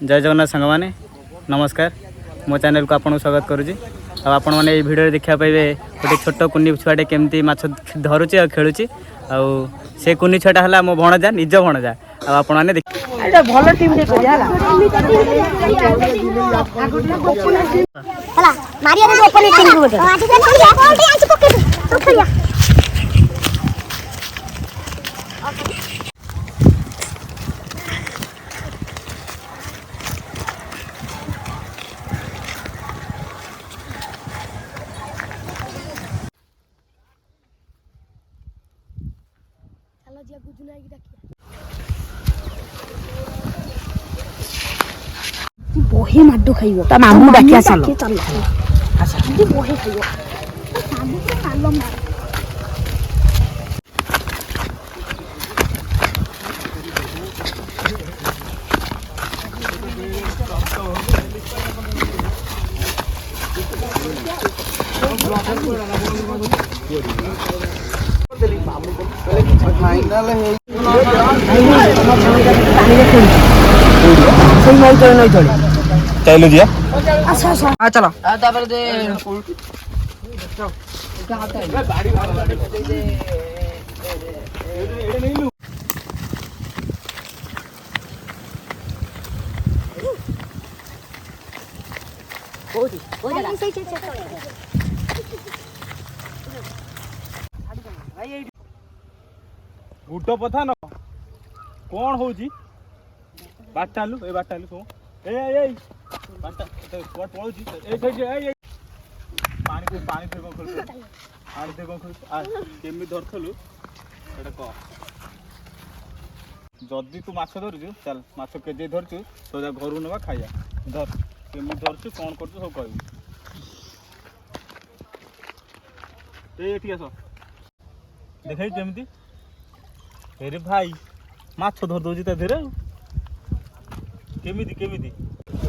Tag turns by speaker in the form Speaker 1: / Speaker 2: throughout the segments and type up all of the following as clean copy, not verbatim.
Speaker 1: जय जगन्नाथ सांग मैंने नमस्कार मो चैनल को आपको स्वागत करुँची आपण मैंने ये भिडियो देखा पाइबे गोटे छोट कुनी छुआटे केमती माछ धरुची और खेलुची से कुनी छुआटा है मो भणजा निज भणजा आपण मैंने
Speaker 2: भल टीम रे करिया हला मारिया दे ओपन टीम को बोल बहे माडो खाइबो ता मामू डाकिया चलो अच्छा जी बहे खाइबो मामू के मालम फाइनल है सही नहीं चले
Speaker 1: चलो जी
Speaker 2: अच्छा हां चलो तापर दे
Speaker 1: गुड्डो पथा न कौन होजी बाटालु ए बाटालु तो ए बाटा कोट पळुजी ए ए पानी पे कोन खोल पानी पे कोन खोल आ केमी धरथलु एटा को जदी तू माछ धरजु चल माछ केजे धरचु तो जा घर नवा खाइया धर केमी धरचु कोन करचु सब कहू ए एठी आसो देखै केमती अरे भाई माछ धर दउजी ता धेरे केमिति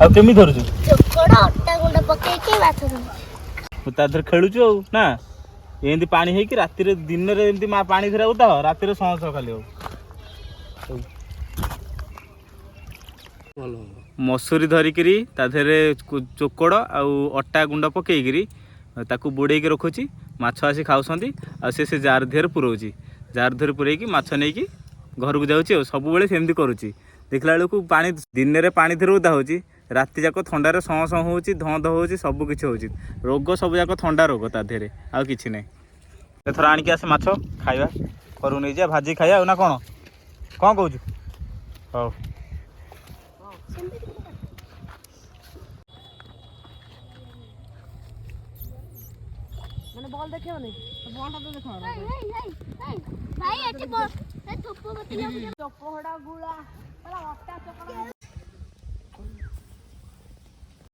Speaker 1: आ केमि धरजु
Speaker 2: चोकोडा अट्टा गुंडा पके के माछ धर
Speaker 1: ता धर खेलुचु ना एंदी पानी हे कि राती रे दिन रे एंदी मा पानी धरा उता राती रे सह खाली हो मसूरी धरिकरी ता धेरे चोकोड़ आ अट्टा गुंडा पकेकरी ताकू बुड़े के रखुची माछ आसी खाउसंती आ से जार धेर पुरौची जार धेर पुरे की माछ नै की घर को जाउची सब बेले सेमती करूची देखला बेलू पानी दिन में पानी धेर उदा होची राति जाक थंडार सह सह होची धंध होची सब किछि होची रोग सब जाक थंडा रोग ता धेरे आ किछि नै एथर आनी के आसे माछ खाइबा करू नै जा भाजी खाइया ना कोन कोन कहूछु हो
Speaker 2: माने बॉल देखियो नै बॉल तो देखो भाई एठी बॉल ए थप्पो बतिया थप्पो हडा गुळा